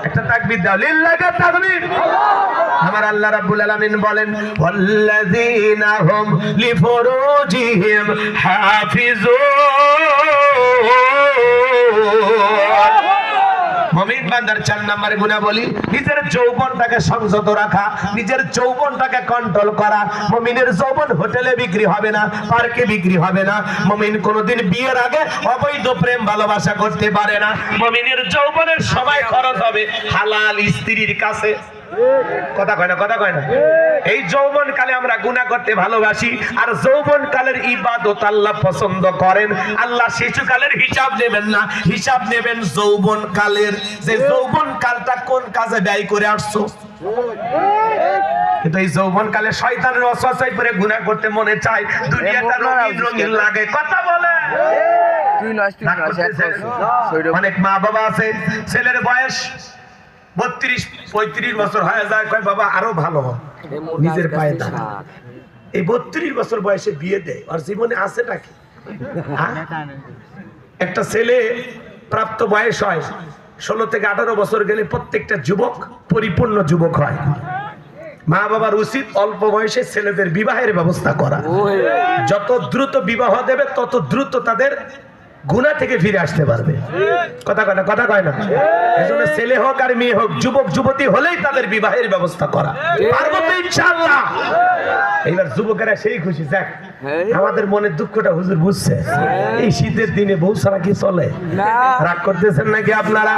একটা তাকবীর দাও, লিল্লাহি তাকবীর। আমার আল্লাহ রাব্বুল আলামিন বলেন ওয়াল্লাযীনা হুম লিফুরুজিহিম হাফিজুন। মুমিন বান্দার 4 নম্বরে গুণাবলী নিজের যৌবনটাকে সংযত রাখা, নিজের যৌবনটাকে কন্ট্রোল করা। মুমিনের যৌবন হোটেলে বিক্রি হবে না, পার্কে বিক্রি হবে না। মুমিন কোনোদিন বিয়ের আগে অবৈধ প্রেম ভালোবাসা করতে পারে না। মুমিনের যৌবনের সময় খরচ হবে হালাল স্ত্রীর কাছে। কথা কয় না, কথা কয় না। এই যৌবন কালে আমরা গুনাহ করতে ভালোবাসি, আর যৌবন কালের ইবাদত আল্লাহ পছন্দ করেন। আল্লাহ শিশুকালের হিসাব নেবেন না, হিসাব নেবেন যৌবন কালের, যে যৌবন কালটা কোন কাজে ব্যয় করে আসছো। কিন্তু এই যৌবন কালে শয়তানের ওয়াসওয়াসায় পড়ে গুনাহ করতে মনে চায়, দুনিয়াটা রঙিন রঙিন লাগে। কথা বলে অনেক মা বাবা আছে, ছেলের বয়স 32-35 বছর হয়ে যায়, কয় বাবা আরো ভালো হয়, নিজের পায়ে দাঁড়া। এই 32 বছর বয়সে বিয়ে দেয়, আর জীবনে আছে নাকি? একটা ছেলে প্রাপ্ত বয়স হয় 16 থেকে 18 বছর গেলে প্রত্যেকটা যুবক পরিপূর্ণ যুবক হয়। মা বাবার উচিত অল্প বয়সে ছেলেদের বিবাহের ব্যবস্থা করা। যত দ্রুত বিবাহ দেবে তত দ্রুত তাদের গুনাহ থেকে ফিরে আসতে পারবে। কথা কয় না, কথা কয় না। এজন্য ছেলে হোক আর মেয়ে হোক, যুবক যুবতী হলেই তাদের বিবাহের ব্যবস্থা করা পারবো তো ইনশাআল্লাহ। এইবার যুবকেরা সেই খুশি, যাক আমাদের মনের দুঃখটা হুজুর বুঝছে। এই শীতের দিনে বউ ছাড়া কি চলে? রাগ করতেছেন নাকি আপনারা?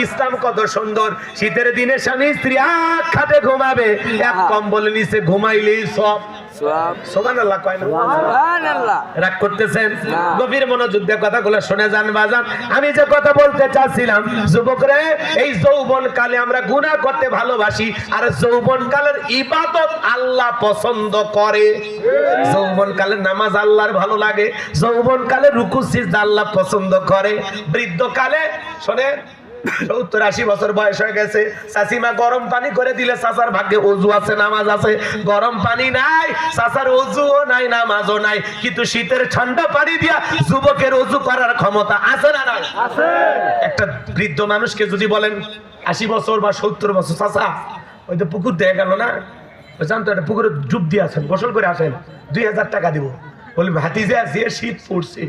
ইসলাম কত সুন্দর। শীতের দিনে স্বামী স্ত্রী এক খাটে ঘুমাবে, এক কম্বলের নিচে ঘুমাইলেই সব। সুবহানাল্লাহ কয় না? সুবহানাল্লাহ। রাগ করতেছেন? গভীর মনোযোগ দিয়ে কথাগুলো শুনে যান বাজান। আমি যে কথা বলতে চাচ্ছিলাম, যুবকরা এই যৌবন কালে আমরা গুনাহ করতে ভালোবাসি, আর যৌবন কালের ইবাদত আল্লাহ পছন্দ করে। যৌবন কালের নামাজ আল্লাহর ভালো লাগে, যৌবন কালে রুকু সিজদা আল্লাহ পছন্দ করে। বৃদ্ধ কালে শোনেন 70-80 বছর বয়স হয়ে গেছে, চাচিমা গরম পানি করে দিলে চাচার ভাগ্যে ওযু আছে, নামাজ আছে। গরম পানি নাই, চাচার ওযুও নাই, নামাজও নাই, কিন্তু শীতের ঠান্ডা পানি দিয়া যুবকের ওযু করার ক্ষমতা আছে না নাই? আছে। একটা বৃদ্ধ মানুষকে যদি বলেন 80 বছর বা 70 বছর, চাচা ওই তো পুকুর দিয়ে গেল না, জান তো একটা পুকুরে ডুব দিয়ে আসেন, গোসল করে আসেন, 2000 টাকা দিব। বলি ভাতিজা যে শীত পড়ছে,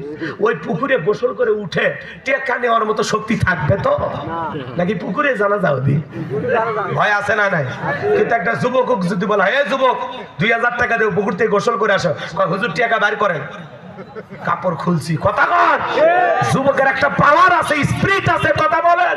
ওই পুকুরে গোসল করে উঠে টেকা নেওয়ার মতো শক্তি থাকবে তো নাকি? পুকুরে জানা যাবে ভয় আছে না নাই? কিন্তু একটা যুবক যদি বলা হয়, যুবক 2000 টাকা দেব, পুকুর থেকে গোসল করে আসো, হুজুর টাকা বাইর করেন, কাপড় খুলছি। কথা কন, যুবকের একটা পাওয়ার আছে, স্পিরিট আছে। কথা বলেন।